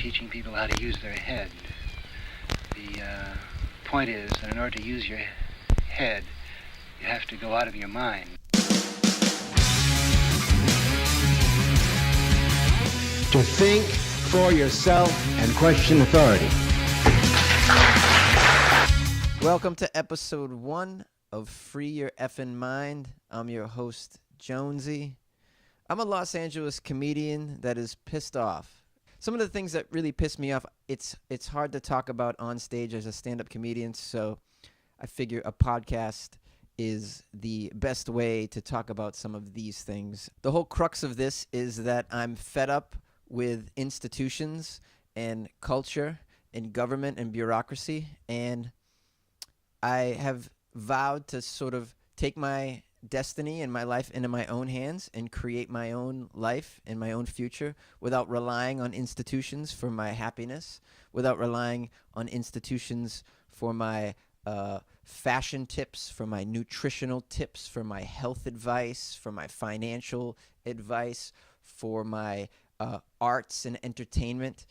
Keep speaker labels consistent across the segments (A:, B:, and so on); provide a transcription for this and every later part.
A: teaching people how to use their head. The point is that in order to use your head, you have to go out of your mind.
B: To think for yourself and question authority.
C: Welcome to episode 1 of Free Your Effin' Mind. I'm your host, Jonesy. I'm a Los Angeles comedian that is pissed off. Some of the things that really piss me off, it's hard to talk about on stage as a stand-up comedian, so I figure a podcast is the best way to talk about some of these things. The whole crux of this is that I'm fed up with institutions and culture and government and bureaucracy, and I have vowed to sort of take my destiny and my life into my own hands and create my own life and my own future without relying on institutions for my happiness, without relying on institutions for my fashion tips, for my nutritional tips, for my health advice, for my financial advice, for my arts and entertainment.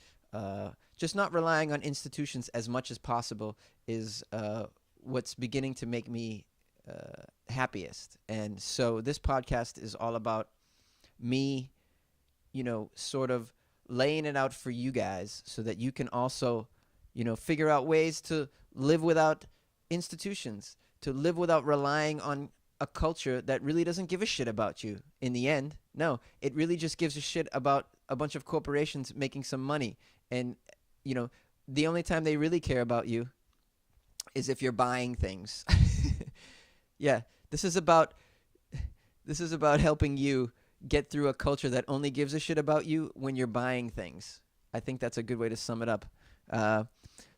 C: Just not relying on institutions as much as possible is what's beginning to make me happiest. And so this podcast is all about me, sort of laying it out for you guys so that you can also, figure out ways to live without institutions, to live without relying on a culture that really doesn't give a shit about you in the end. No, it really just gives a shit about a bunch of corporations making some money. And, the only time they really care about you is if you're buying things. Yeah, this is about helping you get through a culture that only gives a shit about you when you're buying things. I think that's a good way to sum it up.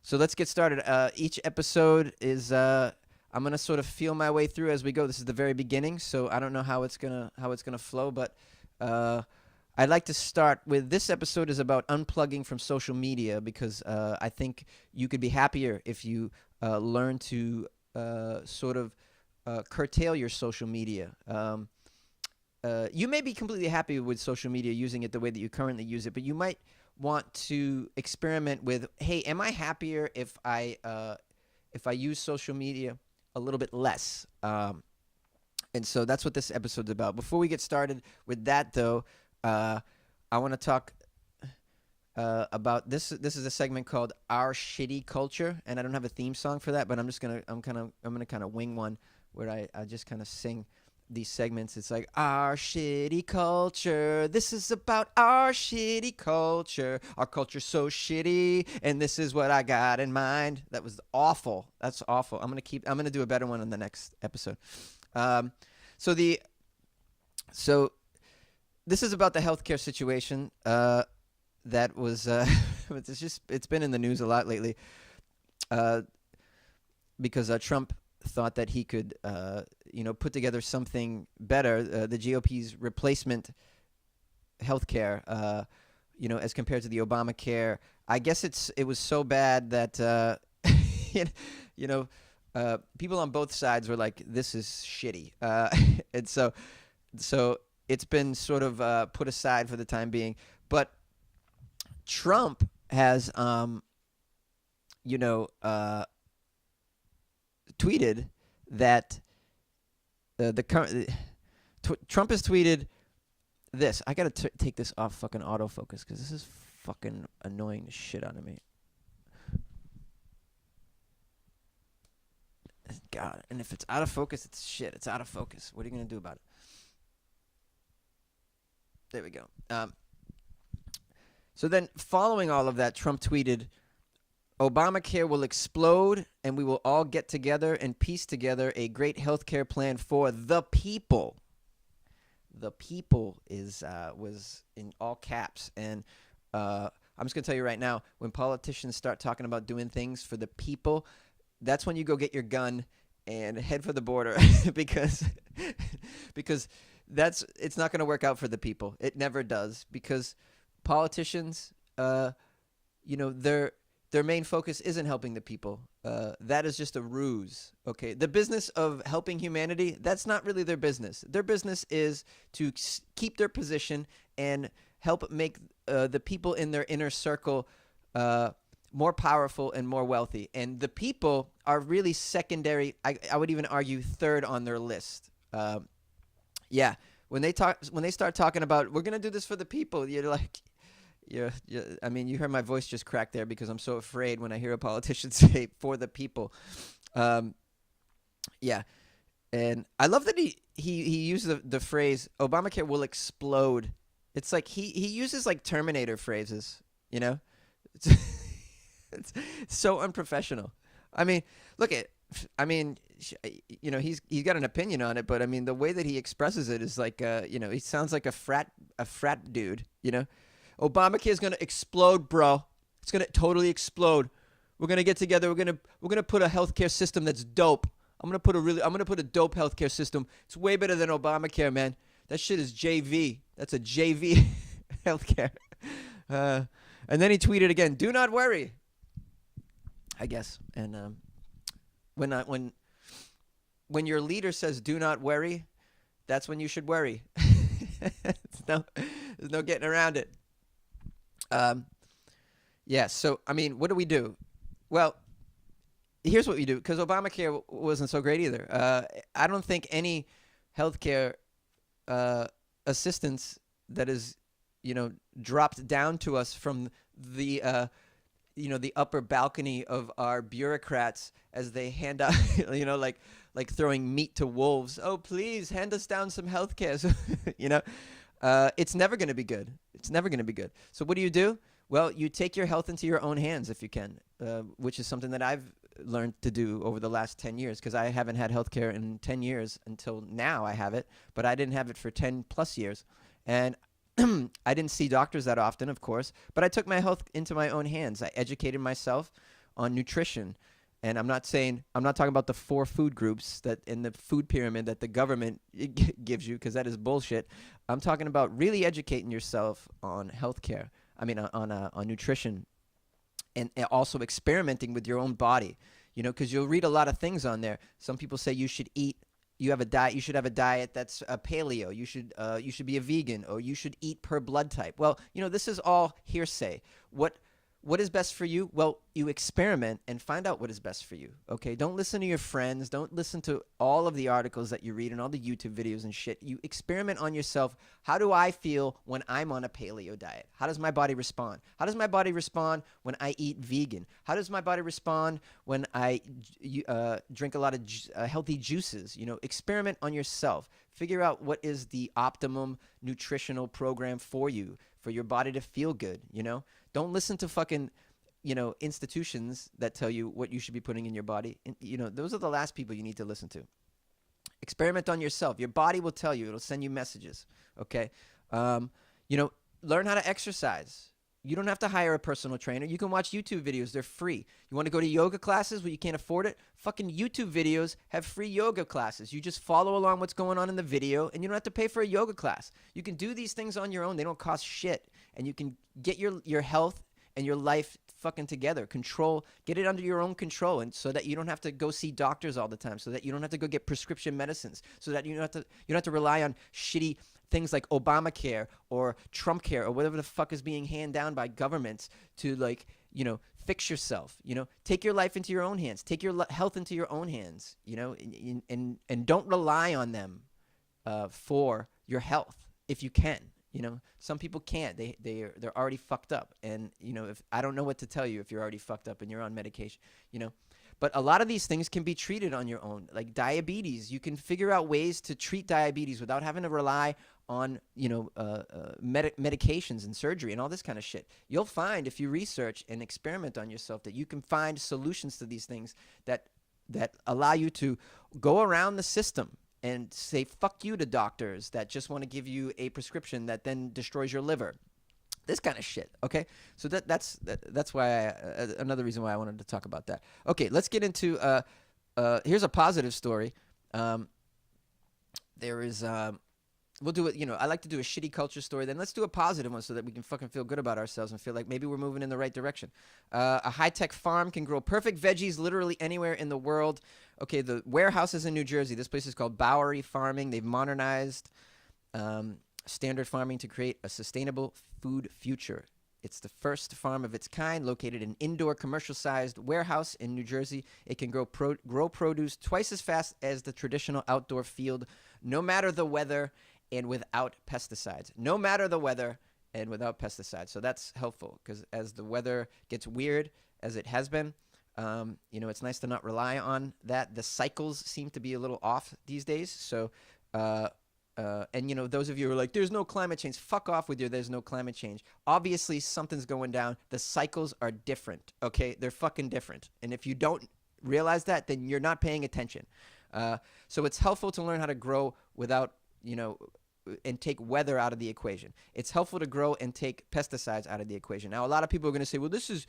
C: So let's get started. Each episode is I'm gonna sort of feel my way through as we go. This is the very beginning, so I don't know how it's gonna flow, but I'd like to start with this episode is about unplugging from social media because I think you could be happier if you learn to sort of curtail your social media. You may be completely happy with social media, using it the way that you currently use it, but you might want to experiment with, hey, am I happier if I use social media a little bit less? And so that's what this episode's about. Before we get started with that, though, I want to talk about this. This is a segment called Our Shitty Culture, and I don't have a theme song for that, but I'm gonna kind of wing one where I just kind of sing these segments. It's like, our shitty culture. This is about our shitty culture. Our culture's so shitty, and this is what I got in mind. That was awful. That's awful. I'm gonna do a better one in the next episode. So this is about the healthcare situation. That was it's been in the news a lot lately. Because Trump thought that he could, put together something better. The GOP's replacement healthcare, as compared to the ObamaCare. I guess it was so bad that, people on both sides were like, "This is shitty," and so it's been sort of put aside for the time being. But Trump has, tweeted that Trump has tweeted this. I gotta take this off fucking autofocus because this is fucking annoying the shit out of me. God, and if it's out of focus, it's shit. It's out of focus. What are you gonna do about it? There we go. So then, following all of that, Trump tweeted, "Obamacare will explode, and we will all get together and piece together a great healthcare plan for the people." The people was in all caps, and I'm just gonna tell you right now: when politicians start talking about doing things for the people, that's when you go get your gun and head for the border, because it's not gonna work out for the people. It never does, because politicians, their main focus isn't helping the people. That is just a ruse, okay? The business of helping humanity, that's not really their business. Their business is to keep their position and help make the people in their inner circle more powerful and more wealthy, and the people are really secondary. I would even argue third on their list. Yeah, when they start talking about we're gonna do this for the people, you're like, I mean, you heard my voice just crack there because I'm so afraid when I hear a politician say for the people. Yeah, and I love that he used the phrase Obamacare will explode. It's like he uses like Terminator phrases, you know. It's so unprofessional. I mean, look at. I mean, he's got an opinion on it, but I mean, the way that he expresses it is like, he sounds like a frat dude. Obamacare is gonna explode, bro. It's gonna totally explode. We're gonna get together. We're gonna put a healthcare system that's dope. I'm gonna put a dope healthcare system. It's way better than Obamacare, man. That shit is JV. That's a JV healthcare. And then he tweeted again, "Do not worry." I guess. And when your leader says "do not worry," that's when you should worry. There's no getting around it. Yeah. So I mean, what do we do? Well, here's what we do, because Obamacare wasn't so great either. I don't think any healthcare assistance that is, dropped down to us from the the upper balcony of our bureaucrats as they hand out, like throwing meat to wolves. Oh, please hand us down some healthcare. It's never going to be good. It's never going to be good. So what do? Well, you take your health into your own hands if you can, which is something that I've learned to do over the last 10 years, because I haven't had healthcare in 10 years until now. I have it, but I didn't have it for 10 plus years. And I didn't see doctors that often, of course, but I took my health into my own hands. I educated myself on nutrition. And I'm not talking about the 4 food groups that in the food pyramid that the government gives you, because that is bullshit. I'm talking about really educating yourself on healthcare. I mean, on nutrition, and also experimenting with your own body, because you'll read a lot of things on there. Some people say you should have a diet that's a paleo. You should be a vegan, or you should eat per blood type. Well, this is all hearsay. What is best for you? Well, you experiment and find out what is best for you, okay? Don't listen to your friends. Don't listen to all of the articles that you read and all the YouTube videos and shit. You experiment on yourself. How do I feel when I'm on a paleo diet? How does my body respond? How does my body respond when I eat vegan? How does my body respond when I drink a lot of healthy juices? Experiment on yourself. Figure out what is the optimum nutritional program for you, for your body to feel good, Don't listen to fucking, institutions that tell you what you should be putting in your body. And, those are the last people you need to listen to. Experiment on yourself. Your body will tell you. It'll send you messages, okay? Learn how to exercise. You don't have to hire a personal trainer. You can watch YouTube videos. They're free. You want to go to yoga classes where you can't afford it? Fucking YouTube videos have free yoga classes. You just follow along what's going on in the video, and you don't have to pay for a yoga class. You can do these things on your own. They don't cost shit. And you can get your health and your life fucking together. Get it under your own control, and so that you don't have to go see doctors all the time, so that you don't have to go get prescription medicines, so that you don't have to rely on shitty things like Obamacare or TrumpCare or whatever the fuck is being handed down by governments to, fix yourself. Take your life into your own hands. Take your health into your own hands. And don't rely on them for your health if you can. Some people can't. They're already fucked up. And if I don't know what to tell you if you're already fucked up and you're on medication. But a lot of these things can be treated on your own, like diabetes. You can figure out ways to treat diabetes without having to rely on, medications and surgery and all this kind of shit. You'll find, if you research and experiment on yourself, that you can find solutions to these things that allow you to go around the system and say fuck you to doctors that just want to give you a prescription that then destroys your liver. This kind of shit, okay? So that's why another reason why I wanted to talk about that. Okay, let's get into here's a positive story. There is we'll do it. I like to do a shitty culture story. Then let's do a positive one so that we can fucking feel good about ourselves and feel like maybe we're moving in the right direction. A high-tech farm can grow perfect veggies literally anywhere in the world. Okay, the warehouse is in New Jersey. This place is called Bowery Farming. They've modernized standard farming to create a sustainable food future. It's the first farm of its kind, located in an indoor commercial-sized warehouse in New Jersey. It can grow produce twice as fast as the traditional outdoor field, no matter the weather and without pesticides. No matter the weather and without pesticides. So that's helpful, because as the weather gets weird, as it has been, it's nice to not rely on that. The cycles seem to be a little off these days. So, those of you who are like, there's no climate change, fuck off with your there's no climate change. Obviously, something's going down. The cycles are different, okay? They're fucking different. And if you don't realize that, then you're not paying attention. So it's helpful to learn how to grow without, and take weather out of the equation. It's helpful to grow and take pesticides out of the equation. Now, a lot of people are going to say, well, this is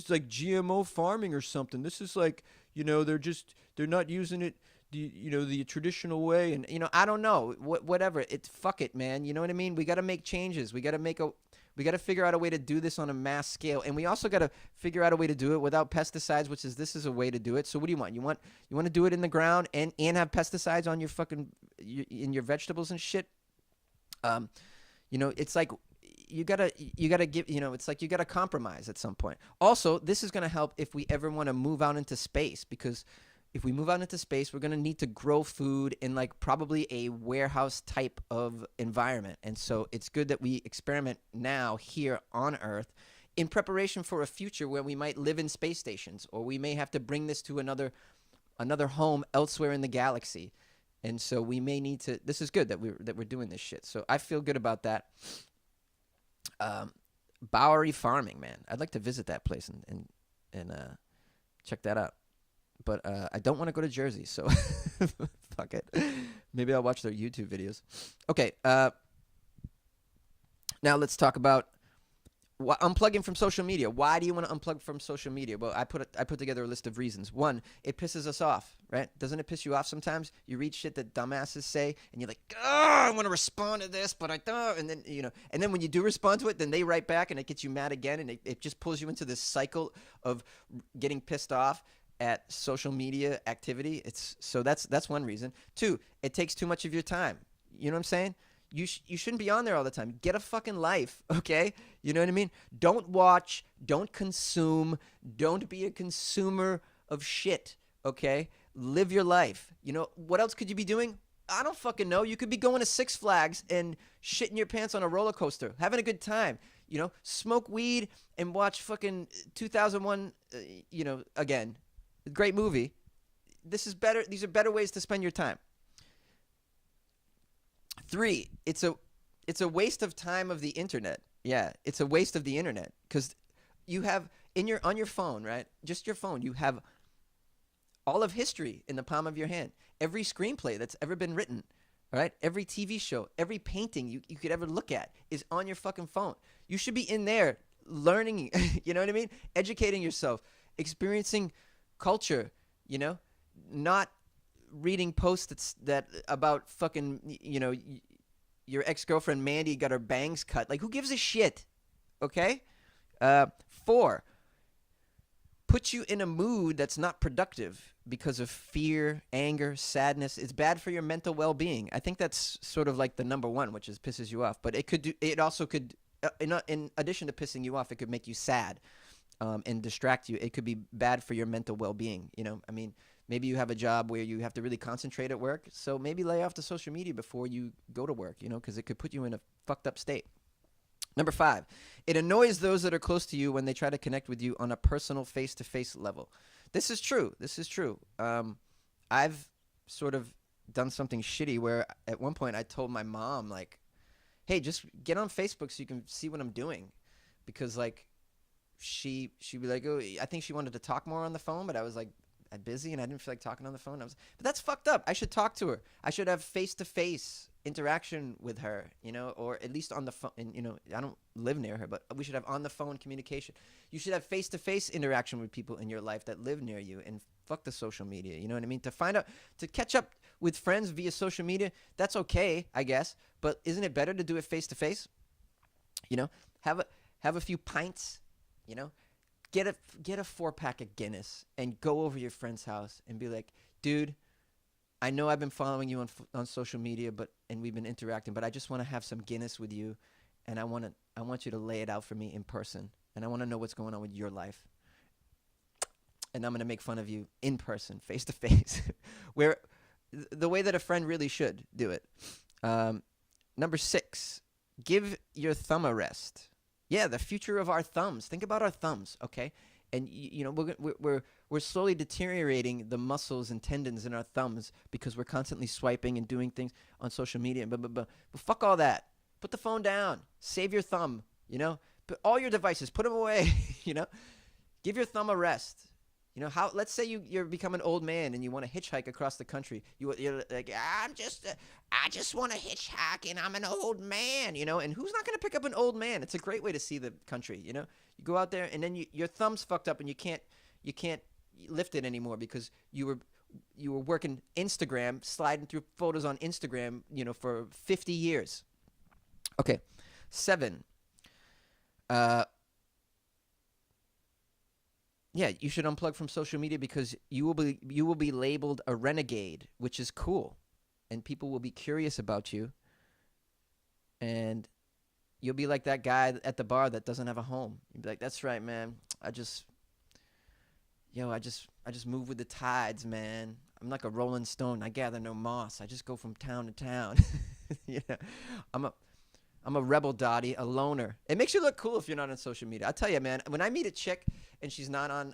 C: like GMO farming or something. This is like, they're not using it the traditional way. And, I don't know, whatever. Fuck it, man. You know what I mean? We got to make changes. We got to figure out a way to do this on a mass scale. And we also got to figure out a way to do it without pesticides, this is a way to do it. So what do you want? You want to do it in the ground and have pesticides on your in your vegetables and shit? It's like you gotta give, it's like you gotta compromise at some point. Also, this is gonna help if we ever want to move out into space, because if we move out into space, we're gonna need to grow food in like probably a warehouse type of environment. And so it's good that we experiment now here on Earth in preparation for a future where we might live in space stations, or we may have to bring this to another home elsewhere in the galaxy. And so we may need to. This is good that we're doing this shit. So I feel good about that. Bowery farming, man. I'd like to visit that place and check that out. But I don't want to go to Jersey, so fuck it. Maybe I'll watch their YouTube videos. Okay. Now let's talk about unplugging from social media. Why do you want to unplug from social media? Well, I put together a list of reasons. One, it pisses us off, right? Doesn't it piss you off sometimes? You read shit that dumbasses say, and you're like, I want to respond to this, but I don't. And then, and then when you do respond to it, then they write back, and it gets you mad again, and it just pulls you into this cycle of getting pissed off at social media activity. So that's one reason. Two, it takes too much of your time. You know what I'm saying? You shouldn't be on there all the time. Get a fucking life, okay? You know what I mean? Don't watch, don't consume, don't be a consumer of shit, okay? Live your life. What else could you be doing? I don't fucking know. You could be going to Six Flags and shitting your pants on a roller coaster, having a good time. Smoke weed and watch fucking 2001, again, great movie. This is better. These are better ways to spend your time. 3, it's a waste of time of the internet. Yeah, it's a waste of the internet, because you have on your phone, right? Just your phone, you have all of history in the palm of your hand. Every screenplay that's ever been written, all right? Every TV show, every painting you could ever look at is on your fucking phone. You should be in there learning, you know what I mean? Educating yourself, experiencing culture, not reading posts that about fucking, your ex-girlfriend Mandy got her bangs cut. Like, who gives a shit? Okay? 4, put you in a mood that's not productive because of fear, anger, sadness. It's bad for your mental well-being. I think that's sort of like the number one, which is pisses you off. But it also could, in addition to pissing you off, it could make you sad and distract you. It could be bad for your mental well-being. Maybe you have a job where you have to really concentrate at work, so maybe lay off the social media before you go to work, because it could put you in a fucked up state. Number 5, it annoys those that are close to you when they try to connect with you on a personal face-to-face level. This is true. I've sort of done something shitty where at one point I told my mom, like, hey, just get on Facebook so you can see what I'm doing, because like she'd be like, oh, I think she wanted to talk more on the phone, but I was like, I'm busy and I didn't feel like talking on the phone. But that's fucked up. I should talk to her. I should have face-to-face interaction with her, or at least on the phone. And, I don't live near her, but we should have on the phone communication. You should have face-to-face interaction with people in your life that live near you, and fuck the social media. You know what I mean? To catch up with friends via social media, that's okay, I guess. But isn't it better to do it face-to-face? Have a few pints, Get a 4-pack of Guinness and go over to your friend's house and be like, dude, I know I've been following you on social media, and we've been interacting, but I just want to have some Guinness with you, and I want I want you to lay it out for me in person. And I want to know what's going on with your life. And I'm going to make fun of you in person, face to face, where the way that a friend really should do it. Number 6, give your thumb a rest. Yeah, the future of our thumbs. Think about our thumbs, okay? And we're slowly deteriorating the muscles and tendons in our thumbs because we're constantly swiping and doing things on social media. But fuck all that. Put the phone down. Save your thumb. Put all your devices. Put them away. Give your thumb a rest. Let's say you're become an old man and you want to hitchhike across the country. You're like, I just want to hitchhike and I'm an old man, and who's not going to pick up an old man? It's a great way to see the country, You go out there and then your thumb's fucked up and you can't lift it anymore because you were working Instagram, sliding through photos on Instagram, for 50 years. Okay. 7. Yeah, you should unplug from social media because you will be labeled a renegade, which is cool, and people will be curious about you, and you'll be like that guy at the bar that doesn't have a home. You'll be like, "That's right, man. I just move with the tides, man. I'm like a rolling stone. I gather no moss. I just go from town to town." I'm a rebel dotty, a loner. It makes you look cool if you're not on social media. I'll tell you, man, when I meet a chick and she's not on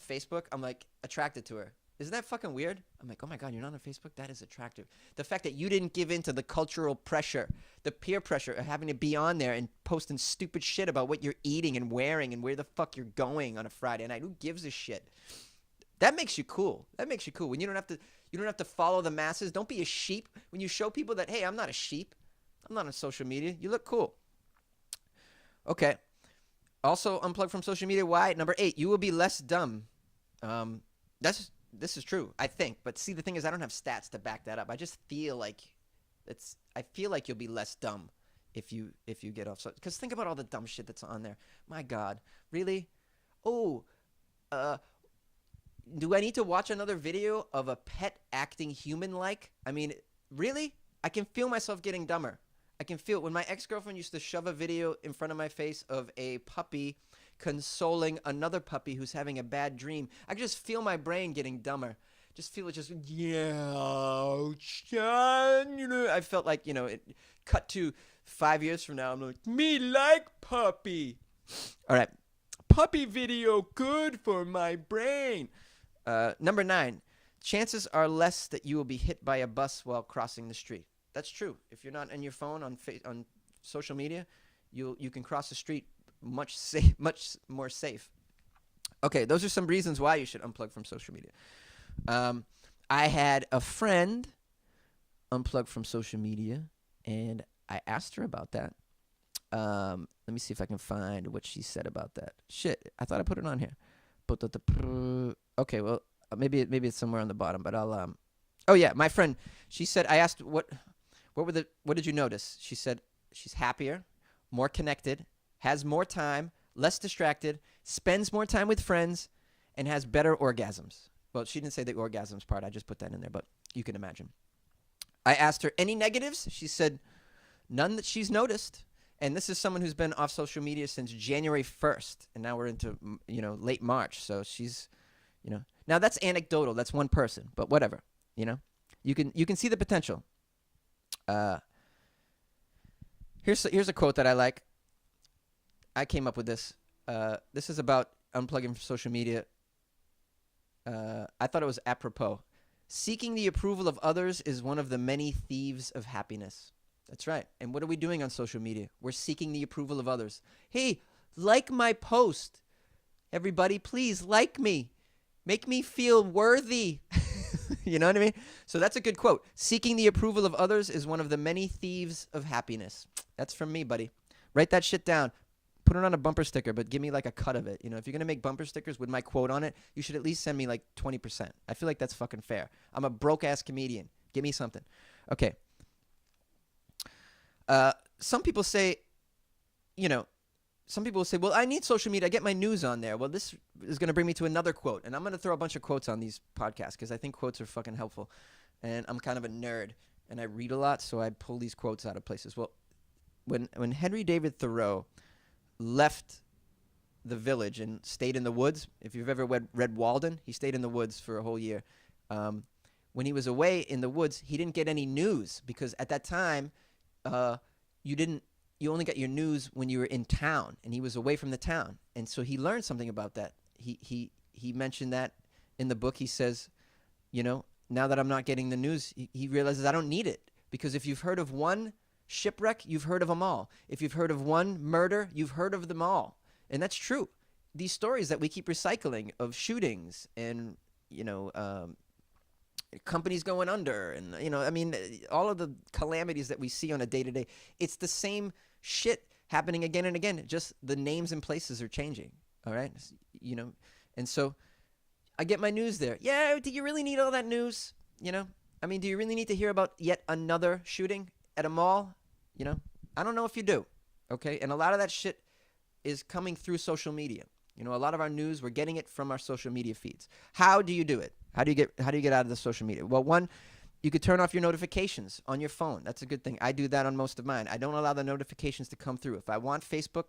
C: Facebook, I'm like attracted to her. Isn't that fucking weird? I'm like, oh my God, you're not on Facebook? That is attractive. The fact that you didn't give in to the cultural pressure, the peer pressure of having to be on there and posting stupid shit about what you're eating and wearing and where the fuck you're going on a Friday night. Who gives a shit? That makes you cool. When you don't have to follow the masses. Don't be a sheep. When you show people that, hey, I'm not a sheep. I'm not on social media. You look cool. Okay. Also, unplug from social media. Why? Number 8, you will be less dumb. This is true, I think. But see, the thing is, I don't have stats to back that up. I just feel like you'll be less dumb if you get off. Because think about all the dumb shit that's on there. My God, really? Oh, do I need to watch another video of a pet acting human-like? I mean, really? I can feel myself getting dumber. I can feel it. When my ex-girlfriend used to shove a video in front of my face of a puppy consoling another puppy who's having a bad dream, I could just feel my brain getting dumber. Just feel it just, I felt like, it cut to 5 years from now. I'm like, me like puppy. All right. Puppy video good for my brain. Number 9, chances are less that you will be hit by a bus while crossing the street. That's true. If you're not on your phone on social media, you can cross the street much more safe. Okay, those are some reasons why you should unplug from social media. I had a friend unplug from social media, and I asked her about that. Let me see if I can find what she said about that. Shit, I thought I put it on here. Okay, well, maybe it's somewhere on the bottom, but I'll Oh yeah, my friend, she said, I asked what did you notice? She said she's happier, more connected, has more time, less distracted, spends more time with friends, and has better orgasms. Well, she didn't say the orgasms part. I just put that in there, but you can imagine. I asked her any negatives. She said none that she's noticed. And this is someone who's been off social media since January 1st, and now we're into late March. So she's, now that's anecdotal. That's one person, but whatever. You can see the potential. Here's a quote that I like. I came up with this. This is about unplugging from social media. I thought it was apropos. Seeking the approval of others is one of the many thieves of happiness. That's right. And what are we doing on social media? We're seeking the approval of others. Hey, like my post. Everybody, please like me. Make me feel worthy. You know what I mean? So that's a good quote. Seeking the approval of others is one of the many thieves of happiness. That's from me, buddy. Write that shit down. Put it on a bumper sticker, but give me like a cut of it. If you're going to make bumper stickers with my quote on it, you should at least send me like 20%. I feel like that's fucking fair. I'm a broke-ass comedian. Give me something. Okay. Some people say, well, I need social media. I get my news on there. Well, this is going to bring me to another quote. And I'm going to throw a bunch of quotes on these podcasts because I think quotes are fucking helpful. And I'm kind of a nerd. And I read a lot, so I pull these quotes out of places. Well, when Henry David Thoreau left the village and stayed in the woods. If you've ever read Walden, he stayed in the woods for a whole year. When he was away in the woods, he didn't get any news because at that time, you only got your news when you were in town, and he was away from the town. And so he learned something about that. He mentioned that in the book. He says, now that I'm not getting the news, he realizes I don't need it, because if you've heard of one shipwreck, you've heard of them all. If you've heard of one murder, you've heard of them all. And that's true. These stories that we keep recycling of shootings and, companies going under and, all of the calamities that we see on a day-to-day, it's the same shit happening again and again. Just the names and places are changing. All right. And so I get my news there. Yeah. Do you really need all that news? Do you really need to hear about yet another shooting at a mall? I don't know if you do. Okay. And a lot of that shit is coming through social media. A lot of our news, we're getting it from our social media feeds. How do you do it? How do you get out of the social media? Well, one, you could turn off your notifications on your phone. That's a good thing. I do that on most of mine. I don't allow the notifications to come through. If I want Facebook,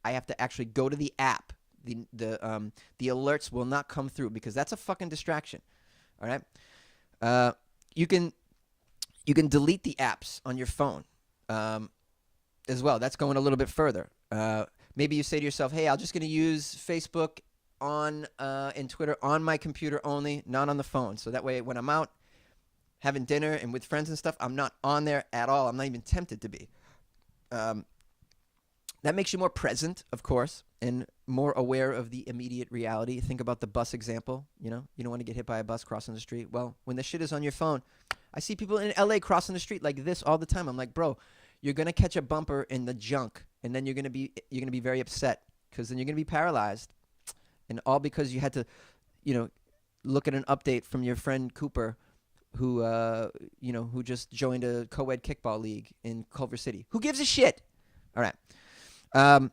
C: I have to actually go to the app. The alerts will not come through because that's a fucking distraction. All right. You can delete the apps on your phone as well. That's going a little bit further. Maybe you say to yourself, hey, I'm just going to use Facebook and Twitter on my computer only, not on the phone. So that way when I'm out having dinner and with friends and stuff, I'm not on there at all. I'm not even tempted to be. That makes you more present, of course, and more aware of the immediate reality. Think about the bus example. You don't want to get hit by a bus crossing the street. Well, when the shit is on your phone, I see people in LA crossing the street like this all the time. I'm like, bro, you're going to catch a bumper in the junk, and then you're going to be very upset, because then you're going to be paralyzed. And all because you had to, look at an update from your friend Cooper, who just joined a co-ed kickball league in Culver City. Who gives a shit? All right.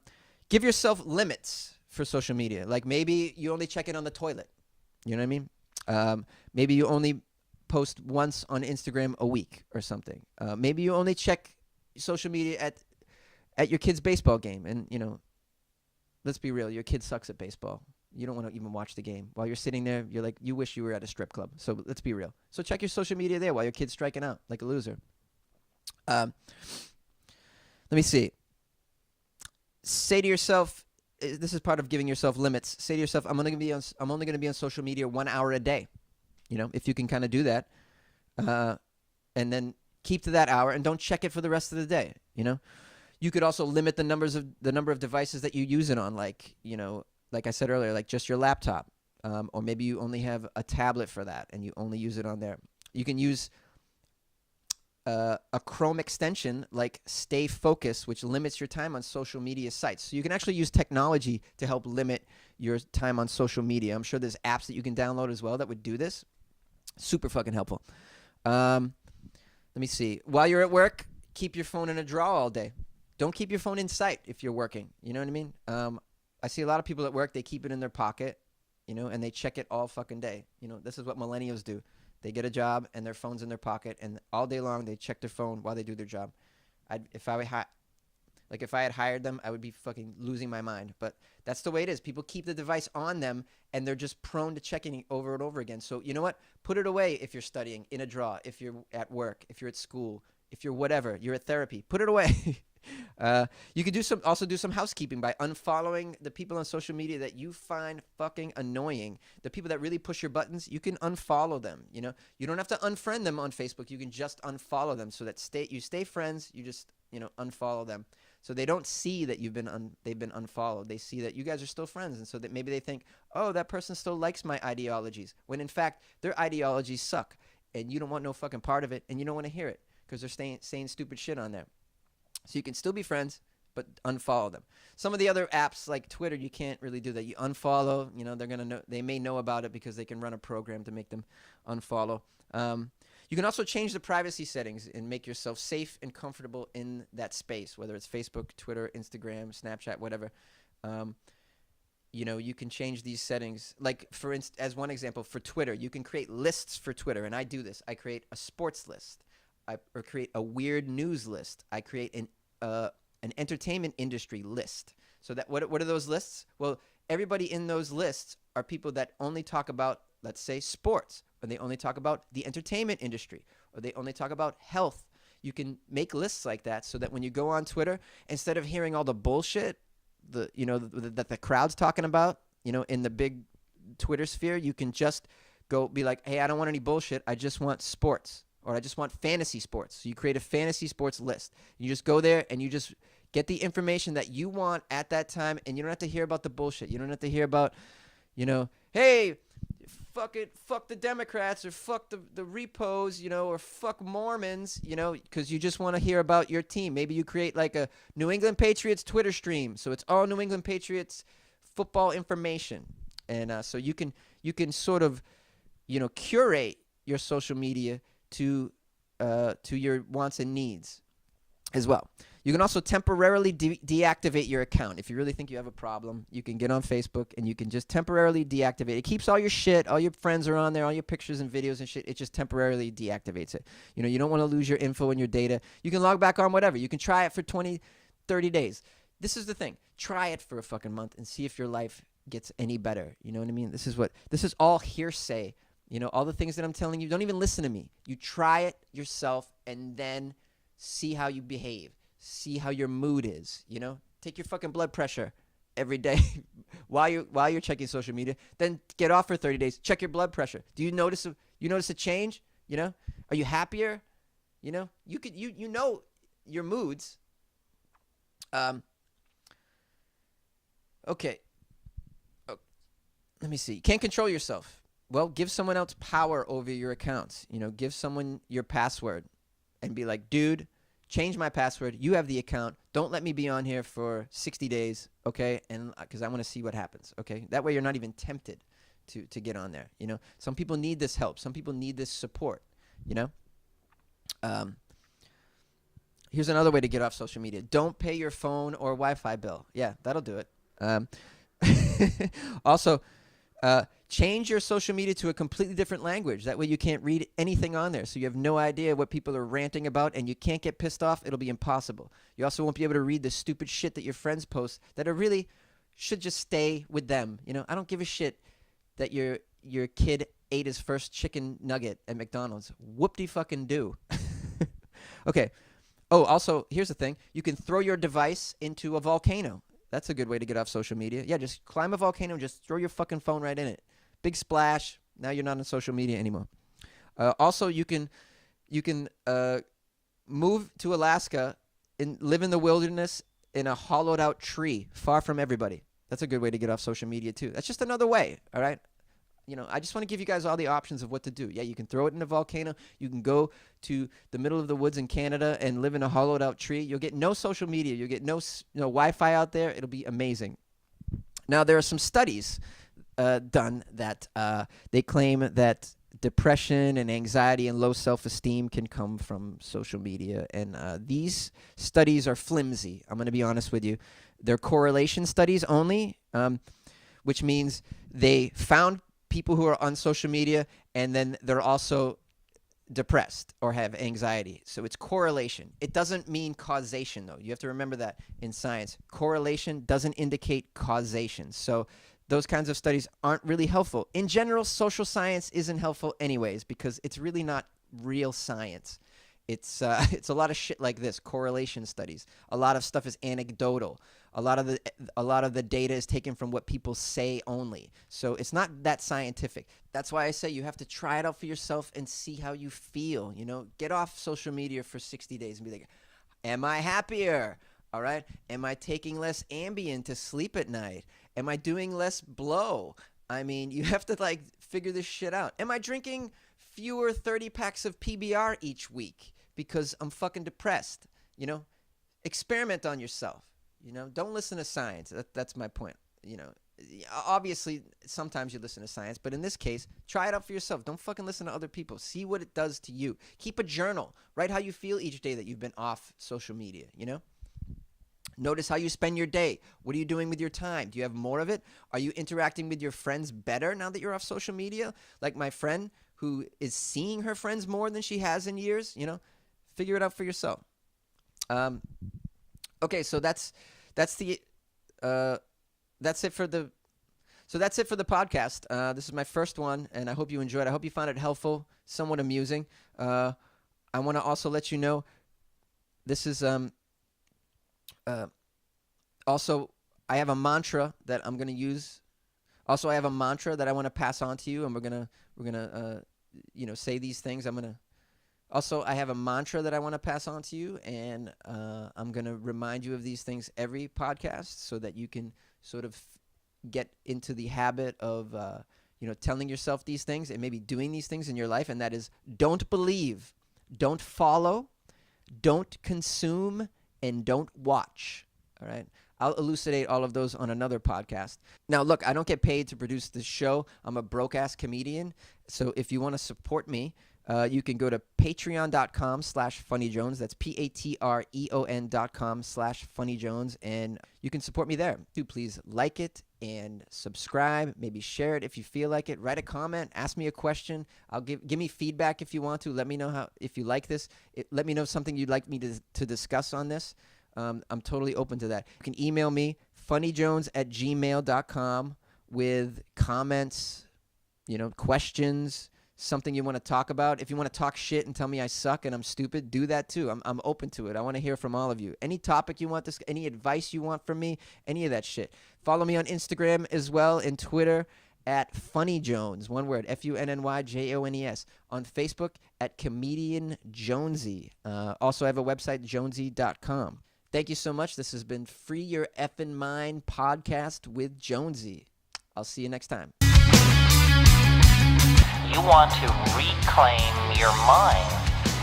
C: Give yourself limits for social media. Like maybe you only check it on the toilet. You know what I mean? Maybe you only post once on Instagram a week or something. Maybe you only check social media at your kid's baseball game. And, let's be real. Your kid sucks at baseball. You don't want to even watch the game. While you're sitting there, you're like, you wish you were at a strip club. So let's be real. So check your social media there while your kid's striking out like a loser. Let me see. Say to yourself, this is part of giving yourself limits. Say to yourself, I'm only going to be on social media 1 hour a day. If you can kind of do that, and then keep to that hour and don't check it for the rest of the day. You could also limit the number of devices that you use it on, like I said earlier, like just your laptop, or maybe you only have a tablet for that and you only use it on there. You can use a Chrome extension like Stay Focused, which limits your time on social media sites. So you can actually use technology to help limit your time on social media. I'm sure there's apps that you can download as well that would do this. Super fucking helpful. Let me see. While you're at work, keep your phone in a drawer all day. Don't keep your phone in sight if you're working. You know what I mean? I see a lot of people at work, they keep it in their pocket, and they check it all fucking day. This is what millennials do. They get a job and their phone's in their pocket, and all day long they check their phone while they do their job. If I had hired them, I would be fucking losing my mind. But that's the way it is. People keep the device on them, and they're just prone to checking it over and over again. So you know what? Put it away if you're studying, in a drawer, if you're at work, if you're at school, if you're whatever, you're at therapy. Put it away. You could also do some housekeeping by unfollowing the people on social media that you find fucking annoying. The people that really push your buttons, you can unfollow them. You don't have to unfriend them on Facebook. You can just unfollow them so that you stay friends. You just unfollow them, so they don't see that they've been unfollowed. They see that you guys are still friends, and so that maybe they think, oh, that person still likes my ideologies, when in fact their ideologies suck, and you don't want no fucking part of it, and you don't want to hear it because they're saying stupid shit on there. So you can still be friends, but unfollow them. Some of the other apps like Twitter, you can't really do that. You unfollow, they're gonna know. They may know about it because they can run a program to make them unfollow. You can also change the privacy settings and make yourself safe and comfortable in that space, whether it's Facebook, Twitter, Instagram, Snapchat, whatever. You can change these settings. Like as one example, for Twitter, you can create lists for Twitter, and I do this. I create a sports list. Or create a weird news list. I create an entertainment industry list. So that what are those lists? Well, everybody in those lists are people that only talk about, let's say, sports, or they only talk about the entertainment industry, or they only talk about health. You can make lists like that so that when you go on Twitter, instead of hearing all the bullshit that the crowd's talking about, in the big Twitter sphere, you can just go be like, hey, I don't want any bullshit. I just want sports, or I just want fantasy sports. So you create a fantasy sports list. You just go there and you just get the information that you want at that time, and you don't have to hear about the bullshit. You don't have to hear about, hey, fuck the Democrats, or fuck the repos, or fuck Mormons, because you just want to hear about your team. Maybe you create like a New England Patriots Twitter stream, so it's all New England Patriots football information, and so you can sort of, curate your social media to your wants and needs as well. You can also temporarily deactivate your account. If you really think you have a problem, you can get on Facebook and you can just temporarily deactivate. It keeps all your shit. All your friends are on there, all your pictures and videos and shit. It just temporarily deactivates it. You don't want to lose your info and your data. You can log back on whatever. You can try it for 20, 30 days. This is the thing. Try it for a fucking month and see if your life gets any better. You know what I mean? This is all hearsay. All the things that I'm telling you, don't even listen to me. You try it yourself and then see how you behave. See how your mood is, Take your fucking blood pressure every day while you're checking social media. Then get off for 30 days. Check your blood pressure. Do you notice a change? Are you happier? You could your moods. Okay. Oh, let me see. You can't control yourself. Well, give someone else power over your accounts. Give someone your password and be like, dude, change my password. You have the account. Don't let me be on here for 60 days, okay? And because I want to see what happens, okay? That way you're not even tempted to get on there, Some people need this help. Some people need this support, Here's another way to get off social media. Don't pay your phone or Wi-Fi bill. Yeah, that'll do it. Also, change your social media to a completely different language. That way you can't read anything on there. So you have no idea what people are ranting about, and you can't get pissed off. It'll be impossible. You also won't be able to read the stupid shit that your friends post that are really should just stay with them. I don't give a shit that your kid ate his first chicken nugget at McDonald's. Whoop-de-fucking-do. Okay. Oh, also, here's the thing. You can throw your device into a volcano. That's a good way to get off social media. Yeah, just climb a volcano and just throw your fucking phone right in it. Big splash. Now you're not on social media anymore. Also, you can move to Alaska and live in the wilderness in a hollowed out tree, far from everybody. That's a good way to get off social media too. That's just another way, all right? I just want to give you guys all the options of what to do. Yeah, you can throw it in a volcano. You can go to the middle of the woods in Canada and live in a hollowed out tree. You'll get no social media. You'll get no Wi-Fi out there. It'll be amazing. Now, there are some studies done that they claim that depression and anxiety and low self-esteem can come from social media. And these studies are flimsy. I'm going to be honest with you. They're correlation studies only, which means they found people who are on social media, and then they're also depressed or have anxiety. So it's correlation. It doesn't mean causation, though. You have to remember that in science. Correlation doesn't indicate causation. So those kinds of studies aren't really helpful. In general, social science isn't helpful anyways because it's really not real science. It's a lot of shit like this, correlation studies. A lot of stuff is anecdotal. A lot of the data is taken from what people say only. So it's not that scientific. That's why I say you have to try it out for yourself and see how you feel. Get off social media for 60 days and be like, am I happier? All right? Am I taking less Ambien to sleep at night? Am I doing less blow? I mean, you have to figure this shit out. Am I drinking fewer 30 packs of PBR each week because I'm fucking depressed? Experiment on yourself. Don't listen to science. That's my point. Obviously, sometimes you listen to science, but in this case, try it out for yourself. Don't fucking listen to other people. See what it does to you. Keep a journal. Write how you feel each day that you've been off social media, Notice how you spend your day. What are you doing with your time? Do you have more of it? Are you interacting with your friends better now that you're off social media? Like my friend who is seeing her friends more than she has in years, figure it out for yourself. Okay, so that's it for the podcast. This is my first one, and I hope you enjoyed. I hope you found it helpful, somewhat amusing. I want to also let you know this is also I have a mantra that I'm going to use. Also, I have a mantra that I want to pass on to you, and we're gonna say these things. Also, I have a mantra that I want to pass on to you, and I'm going to remind you of these things every podcast so that you can sort of get into the habit of, telling yourself these things and maybe doing these things in your life. And that is, don't believe, don't follow, don't consume, and don't watch. All right. I'll elucidate all of those on another podcast. Now, look, I don't get paid to produce this show. I'm a broke-ass comedian. So if you want to support me, you can go to patreon.com/funnyjones. That's patreon.com/funnyjones. And you can support me there. Do please like it and subscribe. Maybe share it if you feel like it. Write a comment. Ask me a question. I'll give me feedback if you want to. Let me know if you like this. Let me know something you'd like me to discuss on this. I'm totally open to that. You can email me, funnyjones@gmail.com, with comments, questions, something you want to talk about. If you want to talk shit and tell me I suck and I'm stupid, do that too. I'm open to it. I want to hear from all of you. Any topic you want, any advice you want from me, any of that shit. Follow me on Instagram as well and Twitter at funnyjones, one word, FUNNYJONES. On Facebook at comedian Jonesy. Also, I have a website, jonesy.com. Thank you so much. This has been Free Your Effin' Mind podcast with Jonesy. I'll see you next time.
D: You want to reclaim your mind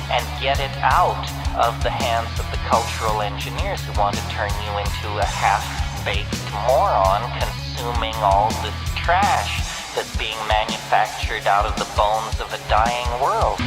D: and get it out of the hands of the cultural engineers who want to turn you into a half-baked moron consuming all this trash that's being manufactured out of the bones of a dying world.